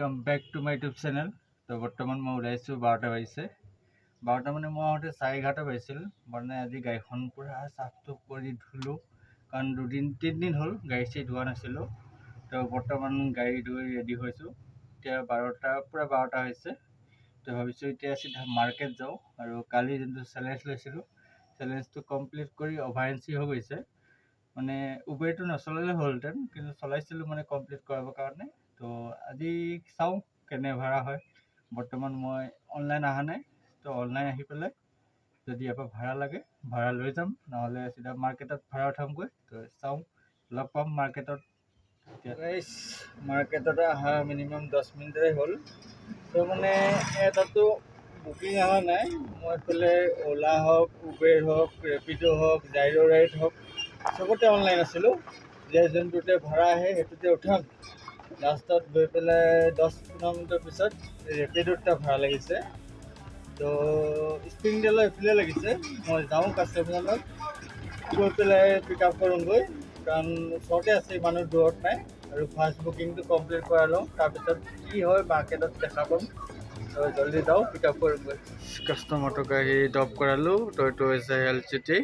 Welcome back to my YouTube channel. তো বৰ্তমান মই ওলাইছোঁ 12টা বাজিছে। 12টা মানে মই আহোঁতে 11:30 বাজিছিল। মানে আজি গাড়ীখন পূৰা চাফ চুফ কৰি ধুলোঁ, কাৰণ 2-3 দিন হ'ল গাড়ী চাড়ী ধোৱা নাছিলোঁ। তো বৰ্তমান গাড়ী ধুই ৰেডি হৈছোঁ। এতিয়া 12টা হৈছে। তো ভাবিছোঁ এতিয়া চিধা মাৰ্কেট যাওঁ, আৰু কালি যোনটো চেলেঞ্জ লৈছিলোঁ চেলেঞ্জটো কমপ্লিট কৰি অভাৰ এঞ্চি হৈ গৈছে। মানে উবেৰটো নচলালে হ'লহেঁতেন, কিন্তু চলাইছিলোঁ মানে কমপ্লিট কৰাবৰ কাৰণে। তো আজি চাওঁ কেনে ভাড়া হয়। বৰ্তমান মই অনলাইন অহা নাই, তো অনলাইন আহি পেলাই যদি ইয়াৰ পৰা ভাড়া লাগে ভাড়া লৈ যাম, নহ'লে চিধা মাৰ্কেটত ভাড়া উঠামগৈ। তো চাওঁ, লগ পাম মাৰ্কেটত। মাৰ্কেটত অহা মিনিমাম 10 মিনিটে হ'ল। তো মানে এটাতো বুকিং অহা নাই। মই এইফালে অ'লা হওক, উবেৰ হওক, ৰেপিড' হওক, জাইৰ' ৰাইড হওক, চবতে অনলাইন আছিলোঁ যে যোনটোতে ভাড়া আহে সেইটোতে উঠাম। লাষ্টত গৈ পেলাই 10-15 মিনিটৰ পিছত ৰেপিড'ত ভাড়া লাগিছে। তো স্প্ৰিংডেলৰ এইফালে লাগিছে। মই যাওঁ কাষ্টমাৰক গৈ পেলাই পিক আপ কৰোঁগৈ, কাৰণ ওচৰতে আছে, ইমানো দূৰত নাই। আৰু ফাৰ্ষ্ট বুকিংটো কমপ্লিট কৰাই লওঁ, তাৰপিছত কি হয় মাৰ্কেটত দেখা পাম। তো জল্দি যাওঁ, পিক আপ কৰোঁগৈ। কাষ্টমাৰটোক আহি ড্ৰপ কৰালোঁ। তো এইটো হৈছে হেল্থ চিটি।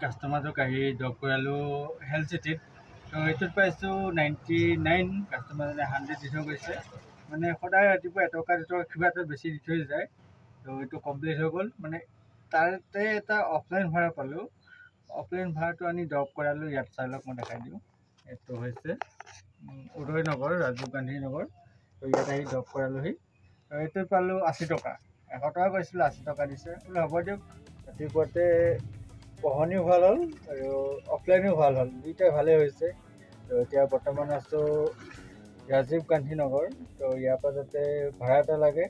কাষ্টমাৰটোক আহি ড্ৰপ কৰালোঁ হেল্থ চিটিত। তো এইটোত পাইছোঁ 99। কাষ্টমাৰজনে 100 দি থৈ গৈছে। মানে সদায় ৰাতিপুৱা এটকা কিবা এটা বেছি দি থৈ যায়। তো এইটো কমপ্লিট হৈ গ'ল। মানে তাতে এটা অফলাইন ভাড়া পালোঁ। অফলাইন ভাড়াটো আনি ড্ৰপ কৰালোঁ। ইয়াত চাই লওক, মই দেখাই দিওঁ। এইটো হৈছে উদয়নগৰ, ৰাজীৱ গান্ধী নগৰ। তো ইয়াত আহি ড্ৰপ কৰালোহি। তো এইটোত পালোঁ 80 টকা। 100 টকা কৈছিলোঁ, 80 টকা দিছে। বোলে হ'ব দিয়ক। ৰাতিপুৱাতে পঢ়নিও ভাল হ'ল আৰু অফলাইনো ভাল হ'ল, দুইটাই ভালেই হৈছে। তো এতিয়া বৰ্তমান আছোঁ ৰাজীৱ গান্ধী নগৰ। তো ইয়াৰ পৰা যাতে ভাড়া এটা লাগে,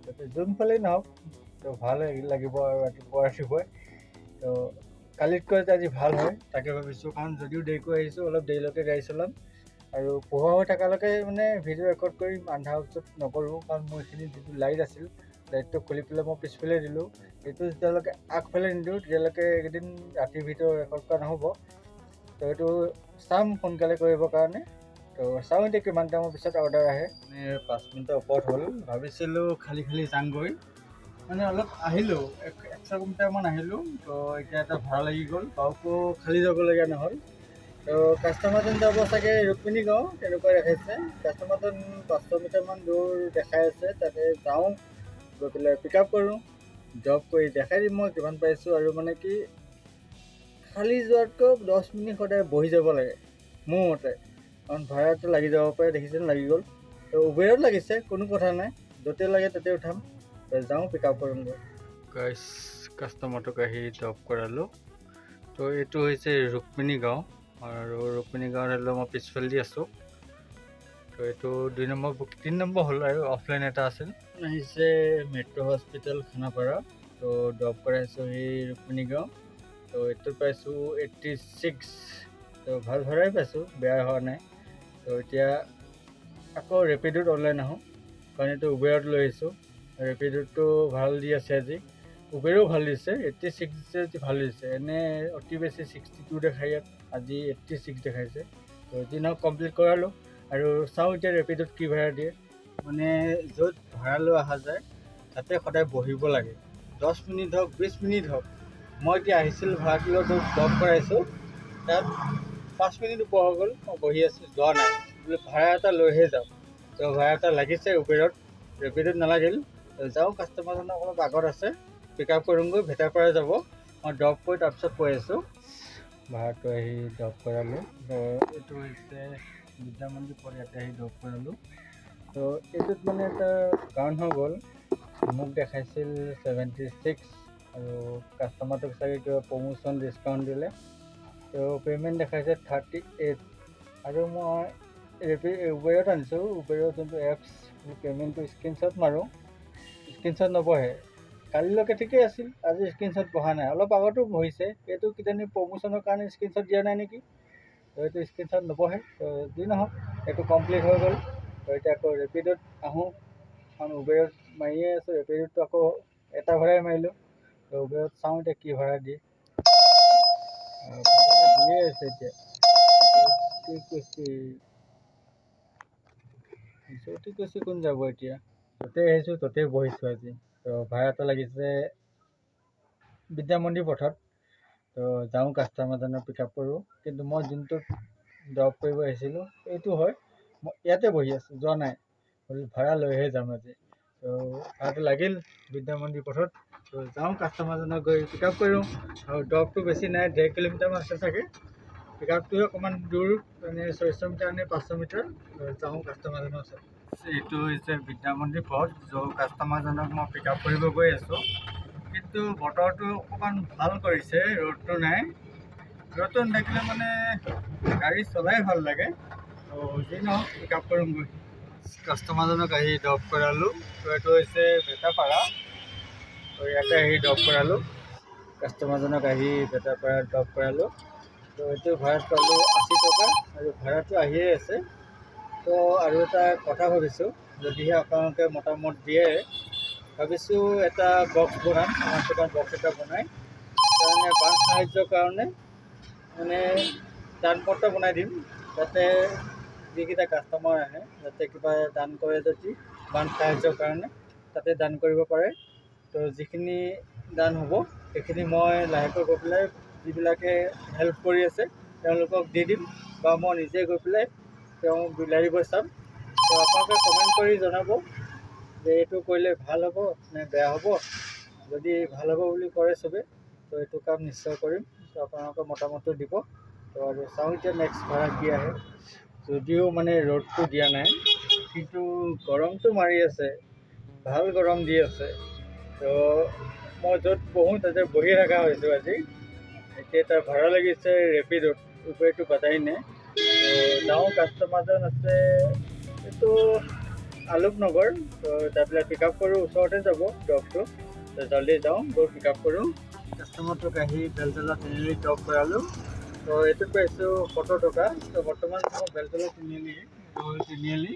যাতে যোনফালেই নহওক তো ভাল লাগিব আৰু ৰাতিপুৱাই। তো কালিতকৈ আজি ভাল হয় তাকে ভাবিছোঁ, কাৰণ যদিও দেৰিকৈ আহিছোঁ, অলপ দেৰিলৈকে গাড়ী চলাম। আৰু পোহৰ হৈ থকালৈকে মানে ভিডিঅ' ৰেকৰ্ড কৰিম, আন্ধাৰ পিছত নকৰোঁ। কাৰণ মোৰ এইখিনি যিটো লাইট আছিল, লাইটটো খুলি পেলাই মই পিছফালে দিলোঁ। এইটো যেতিয়ালৈকে আগফালে নিদিওঁ তেতিয়ালৈকে এইকেইদিন ৰাতিৰ ভিডিঅ' ৰেকৰ্ড কৰা নহ'ব। তো এইটো চাম সোনকালে কৰিবৰ কাৰণে। তো চাওঁ এতিয়া কিমান টাইমৰ পিছত অৰ্ডাৰ আহে। মানে 5 মিনিটৰ ওপৰত হ'ল। ভাবিছিলোঁ খালি যামগৈ, মানে অলপ আহিলোঁ, 100 কিলোমিটাৰমান আহিলোঁ। তো এতিয়া এটা ভাড়া লাগি গ'ল, বাওকো খালি যাবলগীয়া নহ'ল। তো কাষ্টমাৰজন যাব চাগে ৰুক্মিণী গাঁও, তেনেকুৱা দেখাইছে। কাষ্টমাৰজন 500 মিটাৰমান দূৰ দেখাই আছে। তাতে যাওঁ, গৈ পেলাই পিক আপ কৰোঁ, ড্ৰপ কৰি দেখাই দিম মই কিমান পাইছোঁ। আৰু মানে কি, খালি যোৱাতকৈ 10 মিনিট সদায় বহি যাব লাগে মোৰ মতে, কাৰণ ভাড়াটো লাগি যাব পাৰে। দেখিছেনে, লাগি গ'ল। তো উবেৰত লাগিছে, কোনো কথা নাই, য'তে লাগে তাতে উঠাম। তো যাওঁ, পিক আপ কৰোঁগৈ। কাষ্টমাৰটোক আহি ড্ৰপ কৰালোঁ। তো এইটো হৈছে ৰুক্মিণী গাঁও, আৰু ৰুক্মিণী গাঁৱত হ'লেও মই পিছফালেদি আছোঁ। তো এইটো 3 নম্বৰ হ'ল, আৰু অফলাইন এটা আছিল। আহিছে মেট্ৰ' হস্পিটেল খানাপাৰা। তো ড্ৰপ কৰাইছোঁ সেই ৰুক্মিণী গাঁও। তো এইটোত পাইছোঁ 86। তো ভাল ভাড়াই পাইছোঁ, বেয়া হোৱা নাই। তো এতিয়া আকৌ ৰেপিডত অনলাইন আহোঁ, কাৰণ এইটো উবেৰত লৈ আহিছোঁ। ৰেপিডটো ভাল দি আছে আজি, উবেৰো ভাল দিছে। 86 দিছে, ভাল দিছে। এনে অতি বেছি 62 দেখায় ইয়াত, আজি 86 দেখাইছে। তো যি নহওক কমপ্লিট কৰালোঁ। আৰু চাওঁ এতিয়া ৰেপিডত কি ভাড়া দিয়ে। মানে য'ত ভাড়া লৈ অহা যায় তাতে সদায় বহিব লাগে, 10 মিনিট হওক, 20 মিনিট হওক। মই এতিয়া আহিছিলোঁ ভাড়াটোলৈ ড্ৰপ কৰাইছোঁ, তাত 5 মিনিট ওপৰ হৈ গ'ল, মই বহি আছোঁ, যোৱা নাই। বোলে ভাড়া এটা লৈহে যাওঁ। তো ভাড়া এটা লাগিছে উবেৰত, ৰেপিডত নালাগিল। যাওঁ, কাষ্টমাৰজনৰ অলপ আগত আছে, পিক আপ কৰোঁগৈ। ভেটাৰপাৰা যাব, মই ড্ৰপ কৰি তাৰপিছত কৈ আছোঁ। ভাড়াটো আহি ড্ৰপ কৰালোঁ। তো এইটো হৈছে বিদ্যামন্দিৰ পৰ, ইয়াতে আহি ড্ৰপ কৰালোঁ। তো এইটোত মানে এটা কাৰণ হৈ গ'ল, মোক দেখাইছিল 76, আৰু কাষ্টমাৰটোক চাগে কিবা প্ৰমোশ্যন ডিছকাউণ্ট দিলে। তো পে'মেণ্ট দেখাইছে 38। আৰু মই উবেৰত আনিছোঁ, উবেৰত যোনটো এপছ, পে'মেণ্টটো স্ক্ৰীনশ্বট মাৰোঁ, স্ক্ৰীনশ্বট নবহে। কালিলৈকে ঠিকেই আছিল, আজি স্ক্ৰীনশ্বট বহা নাই। অলপ আগতো বহিছে, এইটো কিজানি প্ৰমোশ্যনৰ কাৰণে স্ক্ৰীনশ্বট দিয়া নাই নেকি। তো এইটো স্ক্ৰীনশ্বট নবহে। তো যি নহওক, এইটো কমপ্লিট হৈ গ'ল। তো এতিয়া আকৌ ৰেপিডত আহোঁ, কাৰণ উবেৰত মাৰিয়ে আছোঁ। ৰেপিডতটো আকৌ এটা ভাড়াই মাৰিলোঁ। তো উবেৰত চাওঁ এতিয়া কি ভাড়া দিয়ে। ভাড়া দিয়ে আছে এতিয়া, কি কৈছে য'তে কৈছে কোন যাব এতিয়া, য'তে আহিছোঁ ত'তেই বহিছোঁ আজি। তো ভাড়া এটা লাগিছে বিদ্যা মন্দিৰ পথত। তো যাওঁ কাষ্টমাৰজনক পিক আপ কৰোঁ, কিন্তু মই যোনটোত ড্ৰপ কৰিব আহিছিলোঁ এইটো হয়, মই ইয়াতে বহি আছোঁ, যোৱা নাই, ভাড়া লৈহে যাম আজি। তো ভাড়াটো লাগিল বিদ্যা মন্দিৰ পথত। তো যাওঁ কাষ্টমাৰজনক গৈ পিক আপ কৰোঁ, আৰু ড্ৰপটো বেছি নাই, 1.5 কিলোমিটাৰমান আছে চাগে। পিক আপটোহে অকণমান দূৰ, মানে 600 মিটাৰ নে 500 মিটাৰ। যাওঁ কাষ্টমাৰজনৰ ওচৰত। এইটো হৈছে বিদ্যা মন্দিৰ পথ, য'ত কাষ্টমাৰজনক মই পিক আপ কৰিব গৈ আছোঁ। কিন্তু বতৰটো অকণমান ভাল কৰিছে, ৰ'দটো নাই। ৰ'দটো নাথাকিলে মানে গাড়ী চলাই ভাল লাগে। তো যি নহওক পিক আপ কৰোঁগৈ। কাষ্টমাৰজনক আহি ড্ৰপ কৰালোঁ। তো এইটো হৈছে বেটাপাৰা। তো ইয়াতে আহি ড্ৰপ কৰালোঁ কাষ্টমাৰজনক, আহি বেটাপাৰা ড্ৰপ কৰালোঁ। তো এইটো ভাড়াত পালোঁ 80 টকা, আৰু ভাড়াটো আহিয়ে আছে। তো আৰু এটা কথা ভাবিছোঁ, যদিহে আপোনালোকে মতামত দিয়ে, ভাবিছোঁ এটা বক্স বনাম, আমাৰ দোকান বক্স এটা বনাই কাৰণে বান সাহায্যৰ কাৰণে মানে দান পত্ৰ বনাই দিম, যাতে যিকেইটা কাষ্টমাৰ আহে যাতে কিবা দান কৰে, যদি বান সাহায্যৰ কাৰণে তাতে দান কৰিব পাৰে। তো যিখিনি দান হ'ব সেইখিনি মই লাহেকৈ গৈ পেলাই যিবিলাকে হেল্প কৰি আছে তেওঁলোকক দি দিম, বা মই নিজে গৈ পেলাই তেওঁ বিলাৰিব চাম। তো আপোনালোকে কমেণ্ট কৰি জনাব যে এইটো কৰিলে ভাল হ'ব নে বেয়া হ'ব। যদি ভাল হ'ব বুলি কৰে চবে, তো এইটো কাম নিশ্চয় কৰিম। তো আপোনালোকৰ মতামতটো দিব। তো আৰু চাওঁ এতিয়া নেক্সট ভাড়া কি আহে। যদিও মানে ৰ'দটো দিয়া নাই, কিন্তু গৰমটো মাৰি আছে, ভাল গৰম দি আছে। তো মই য'ত বহোঁ তাতে বহি থকা হৈছোঁ আজি। এতিয়া এটা ভাড়া লাগিছে ৰেপিডত, উবেৰটো বাধাই নাই। তো যাওঁ, কাষ্টমাৰজন আছে এইটো আলোকনগৰ। তো যাই পেলাই পিক আপ কৰোঁ, ওচৰতে যাব ড্ৰপটো। তো জল্দি যাওঁ, গৈ পিক আপ কৰোঁ। কাষ্টমাৰটোক আহি বেলতলা তিনিআলি ড্ৰপ কৰালোঁ। তো এইটোত পাইছোঁ 70 টকা। তো বৰ্তমান মই বেলতলা তিনিআলি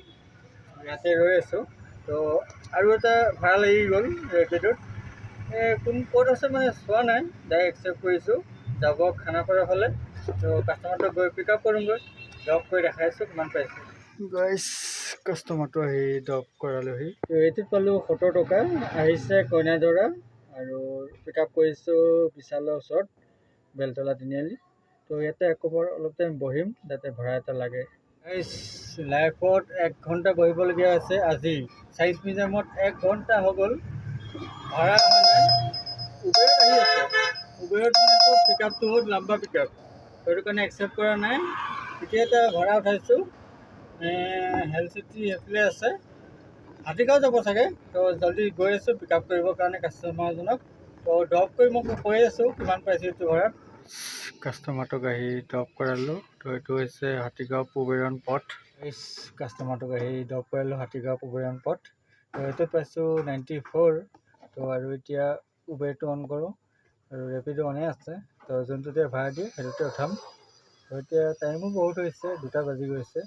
ইয়াতে ৰৈ আছোঁ। তো আৰু এটা ভাড়া লাগি গ'ল ৰেপিডত। কোন ক'ত আছে মানে চোৱা নাই, ডাইৰেক্ট একচেপ্ট কৰিছোঁ, যাব খানাপাৰা ফালে। তো কাষ্টমাৰটোক গৈ পিক আপ কৰোঁগৈ, ড্ৰপ কৰি দেখাইছোঁ কিমান পাইছোঁ। গাইছ, কাষ্টমাৰটো আহি ড্ৰপ কৰালোহি। তো এইটোত পালোঁ 70 টকা। আহিছে কইনাদৰা, আৰু পিক আপ কৰিছোঁ বিশালৰ ওচৰত বেলতলা তিনিআলি। তো ইয়াতে একবাৰ অলপ টাইম বহিম, যাতে ভাড়া এটা লাগে। গাইছ, লাইফত 1 ঘণ্টা বহিবলগীয়া আছে আজি। 4 মিউজিয়ামত 1 ঘণ্টা হৈ গ'ল, ভাড়া অহা নাই। উবেৰত আহি আছে, উবেৰত মানে পিক আপটো বহুত লম্বা পিক আপ, সেইটো কাৰণে একচেপ্ট কৰা নাই। এতিয়া এটা ভাড়া উঠাইছোঁ, হেল্থ চিটি সেইফালে আছে, হাতীগাঁও যাব চাগে। তো জল্দি গৈ আছোঁ পিক আপ কৰিবৰ কাৰণে কাষ্টমাৰজনক। তো ড্ৰপ কৰি মই কৈ আছোঁ কিমান পাইছোঁ এইটো ভাড়াত। কাষ্টমাৰটোক আহি ড্ৰপ কৰালোঁ। তো এইটো হৈছে হাতীগাঁও পুবেৰণ পথ। কাষ্টমাৰটোক আহি ড্ৰপ কৰালোঁ হাতীগাঁও পুবেৰণ পথ। তো এইটোত পাইছোঁ 94। তো আৰু এতিয়া উবেৰটো অন কৰোঁ, আৰু ৰেপিডো অনে আছে। তো যোনটোতে ভাড়া দিয়ে সেইটোতে উঠাম। তো এতিয়া টাইমো বহুত হৈছে, 2টা বাজি গৈছে।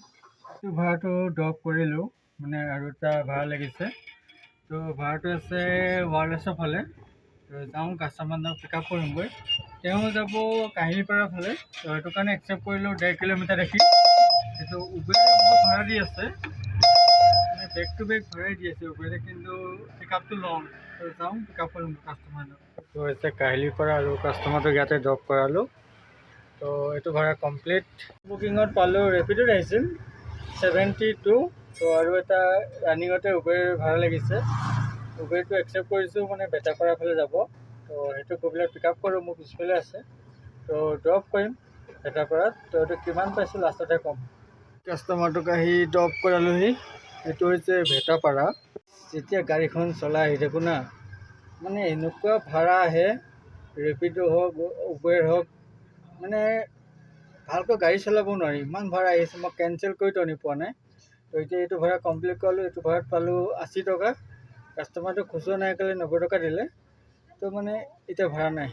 এইটো ভাড়াটো ড্ৰপ কৰিলোঁ, মানে আৰু এটা ভাড়া লাগিছে। তো ভাড়াটো আছে ৱাৰলেছৰ ফালে। তো যাওঁ কাষ্টমাৰজনক পিক আপ কৰোঁগৈ। তেওঁ যাব কাহিলীপাৰা ফালে। তো সেইটো কাৰণে একচেপ্ট কৰিলোঁ 1.5 কিলোমিটাৰ দেখি। সেইটো উবেৰে বহুত ভাড়া দি আছে, মানে বেক টু বেক ভাড়াই দি আছে উবেৰে, কিন্তু পিক আপটো লওঁ। তো যাওঁ পিক আপ কৰিম কাষ্টমাৰজনক। এইটো হৈছে কাহিলীপাৰা, আৰু কাষ্টমাৰটোক ইয়াতে ড্ৰপ কৰালোঁ। তো এইটো ভাড়া কমপ্লিট। বুকিঙত পালোঁ, ৰেপিডত আহিছিল 72। তো আৰু এটা ৰানিঙতে উবেৰ ভাড়া লাগিছে, উবেৰটো একচেপ্ট কৰিছোঁ, মানে বেটাপাৰা ফালে যাব। তো সেইটো গৈ পেলাই পিক আপ কৰোঁ, মোৰ পিছফালে আছে। তো ড্ৰপ কৰিম বেটাপাৰাত। তো এইটো কিমান পাইছোঁ লাষ্টতে ক'ম। কাষ্টমাৰটোক আহি ড্ৰপ কৰালোহি। এইটো হৈছে ভেটাপাৰা। যেতিয়া গাড়ীখন চলাই আহি থাকোঁ না, মানে এনেকুৱা ভাড়া আহে, ৰেপিডো হওক উবেৰ হওক, মানে ভালকৈ গাড়ী চলাব নোৱাৰি, ইমান ভাড়া আহিছে। মই কেঞ্চেল কৰি টনি পোৱা নাই। তো এতিয়া এইটো ভাড়া কমপ্লিট কৰালোঁ। এইটো ভাড়াত পালোঁ 80 টকা। কাষ্টমাৰটো খুচুৰা নাই কাৰণে 90 টকা দিলে। তো মানে এতিয়া ভাড়া নাই,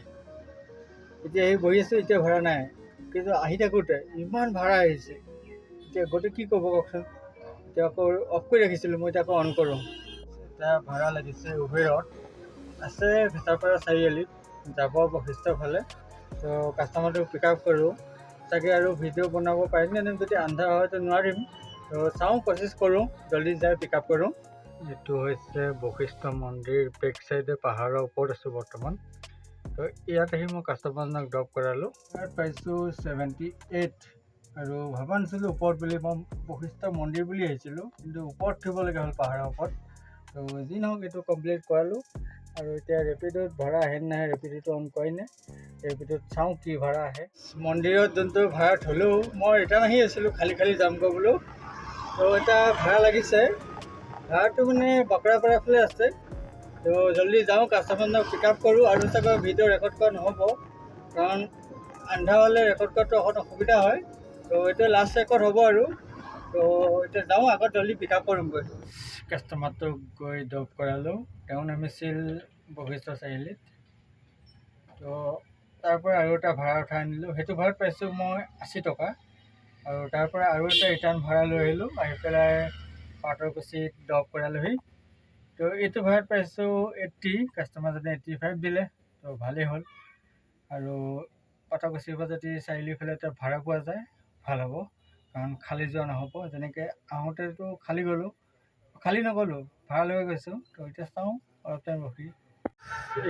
এতিয়া আহি বহি আছোঁ, এতিয়া ভাড়া নাই। কিন্তু আহি থাকোঁতে ইমান ভাড়া আহিছে, এতিয়া গোটেই কি ক'ব কওকচোন। এতিয়া আকৌ অফ কৰি ৰাখিছিলোঁ, মই এতিয়া আকৌ অন কৰোঁ। এতিয়া ভাড়া লাগিছে উবেৰত, আছে ভেটাপাৰা চাৰিআলিত, যাব বশিষ্ঠৰ ফালে। তো কাষ্টমাৰটোক পিক আপ কৰোঁ। চাগে আৰু ভিডিঅ' বনাব পাৰিম নে যদি আন্ধাৰ হয়তো নোৱাৰিম। তো তো চাওঁ কোচিছ কৰোঁ জল্দি যাই পিক আপ কৰোঁ। এইটো হৈছে বশিষ্ঠ মন্দিৰ বেক চাইডে পাহাৰৰ ওপৰত আছোঁ বৰ্তমান। তো ইয়াত আহি মই কাষ্টমাৰজনক ড্ৰপ কৰালোঁ। ইয়াত পাইছোঁ 78 আৰু ভবা নাছিলোঁ ওপৰত বুলি। মই বশিষ্ঠ মন্দিৰ বুলি আহিছিলোঁ কিন্তু ওপৰত থিবলগীয়া হ'ল পাহাৰৰ ওপৰত। তো যি নহওক এইটো কমপ্লিট কৰালোঁ আৰু এতিয়া ৰেপিডত ভাড়া আহে নাহে ৰেপিডটো অন কৰাই নাই। ৰেপিডত চাওঁ কি ভাড়া আহে। মন্দিৰত যোনটো ভাড়া থ'লেও মই ৰিটাৰ্ণ আহি আছিলোঁ খালী খালী যামগৈ বোলো। তো এটা ভাড়া লাগিছে, ভাড়াটো মানে বাকৰাপাৰা ফালে আছে। তো জল্দি যাওঁ কাষ্টমাৰজনক পিক আপ কৰোঁ আৰু চাগৈ ভিডিঅ' ৰেকৰ্ড কৰা নহ'ব কাৰণ আন্ধাৰ হ'লে ৰেকৰ্ড কৰাটো অকণ অসুবিধা হয়। তো এইটো লাষ্ট ৰেকৰ্ড হ'ব আৰু। তো এতিয়া যাওঁ আগত জল্দি পিক আপ কৰোঁগৈ। কাষ্টমাৰটোক গৈ ড্ৰপ কৰালোঁ। তেওঁ নামিছিল বশিষ্ঠ চাৰিআলিত। তো তাৰ পৰা আৰু এটা ভাড়া উঠাই আনিলোঁ। সেইটো ভাড়াত পাইছোঁ মই 80 টকা আৰু তাৰ পৰা আৰু এটা ৰিটাৰ্ণ ভাড়া লৈ আহিলোঁ। আহি পেলাই পাটৰকুচিত ড্ৰপ কৰালোহি। তো এইটো ভাড়াত পাইছোঁ 80, কাষ্টমাৰজনে 85 দিলে। তো ভালেই হ'ল আৰু পাটৰকুচিৰ পৰা যদি চাৰিআলিৰ ফালে এটা ভাড়া পোৱা যায় ভাল হ'ব কাৰণ খালী যোৱা নহ'ব। যেনেকৈ আহোঁতেতো খালী গ'লোঁ, খালী নগ'লোঁ, ভাড়া লৈ গৈছোঁ। তো এতিয়া চাওঁ অলপ টাইম ৰখি।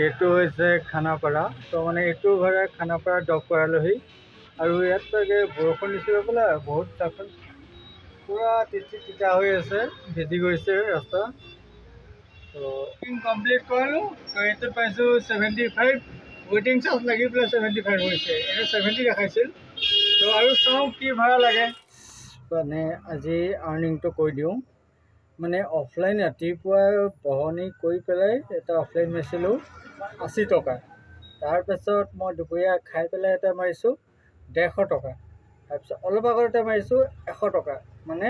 এইটো হৈছে খানাপাৰা। তো মানে এইটো ভাড়া খানাপাৰা ড্ৰপ কৰালোহি আৰু ইয়াত চাগে বৰষুণ দিছিলে বোলে, বহুত ট্ৰাফিক পূৰা তিতা হৈ আছে, ভিজি গৈছে ৰাস্তা। তো কমপ্লিট কৰালোঁ। তো এইটো পাইছোঁ 75, ৱেইটিং চাৰ্জ লাগি পেলাই 75 হৈছে। এইটো 70 দেখাইছিল। তো আৰু চাওঁ কি ভাড়া লাগে। মানে আজি আৰ্নিংটো কৈ দিওঁ। মানে অফলাইন ৰাতিপুৱা বহনি কৰি পেলাই এটা অফলাইন মাৰিছিলোঁ 80 টকা। তাৰপাছত মই দুপৰীয়া খাই পেলাই এটা মাৰিছোঁ 150 টকা। তাৰপিছত অলপ আগত এটা মাৰিছোঁ 100 টকা। মানে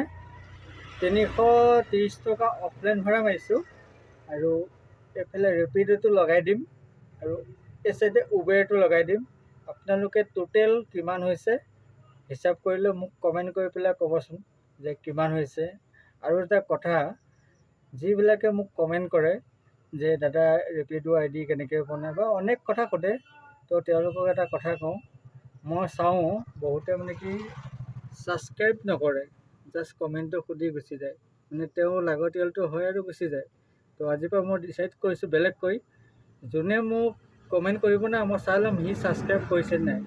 330 টকা অফলাইন ভাড়া মাৰিছোঁ আৰু এইফালে ৰেপিডটো লগাই দিম আৰু এই চাইডে উবেৰটো লগাই দিম। আপোনালোকে টোটেল কিমান হৈছে হিচাপ কৰিলে মোক কমেণ্ট কৰি পেলাই ক'বচোন যে কিমান হৈছে। আৰু এটা কথা, যিবিলাকে মোক কমেণ্ট কৰে যে দাদা ৰেপিড' আই ডি কেনেকৈ বনায় বা অনেক কথা সোধে, তো তেওঁলোকক এটা কথা কওঁ, মই চাওঁ বহুতে মানে কি ছাবস্ক্ৰাইব নকৰে, জাষ্ট কমেণ্টটো সুধি গুচি যায়। মানে তেওঁ লাগতিয়ালটো হয় আৰু গুচি যায়। তো আজিৰ পৰা মই ডিচাইড কৰিছোঁ বেলেগকৈ, যোনে মোক কমেণ্ট কৰিব না মই চাই ল'ম সি ছাবস্ক্ৰাইব কৰিছে নাই।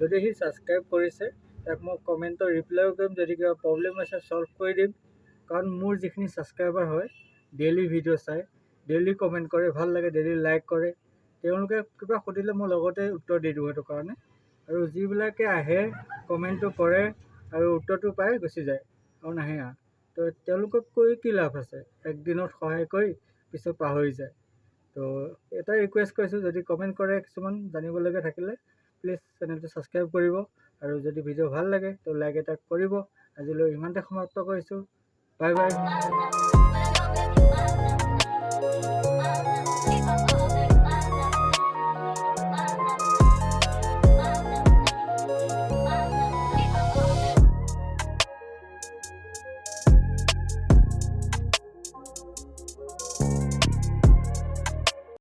যদি সি ছাবস্ক্ৰাইব কৰিছে তাক মই কমেণ্টৰ ৰিপ্লাইও কৰিম, যদি কিবা প্ৰব্লেম আছে ছল্ভ কৰি দিম। কাৰণ মোৰ যিখিনি ছাবস্ক্ৰাইবাৰ হয় ডেইলি ভিডিঅ' চাই, ডেইলি কমেণ্ট কৰে, ভাল লাগে, ডেইলি লাইক কৰে, তেওঁলোকে কিবা সুধিলে মই লগতে উত্তৰ দি দিওঁ সেইটো কাৰণে। আৰু যিবিলাকে আহে কমেণ্টটো কৰে আৰু উত্তৰটো পাই গুচি যায় আৰু নাহে আৰু, তো তেওঁলোকক কৈ কি লাভ আছে, একদিনত সহায় কৰি পিছত পাহৰি যায়। তো এটা ৰিকুৱেষ্ট কৰিছোঁ, যদি কমেণ্ট কৰে কিছুমান জানিবলগীয়া থাকিলে প্লিজ চেনেলটো ছাবস্ক্ৰাইব কৰিব আৰু যদি ভিডিঅ' ভাল লাগে তো লাইক এটা কৰিব। আজিলৈ ইমানতে সমাপ্ত কৰিছোঁ। Bye bye.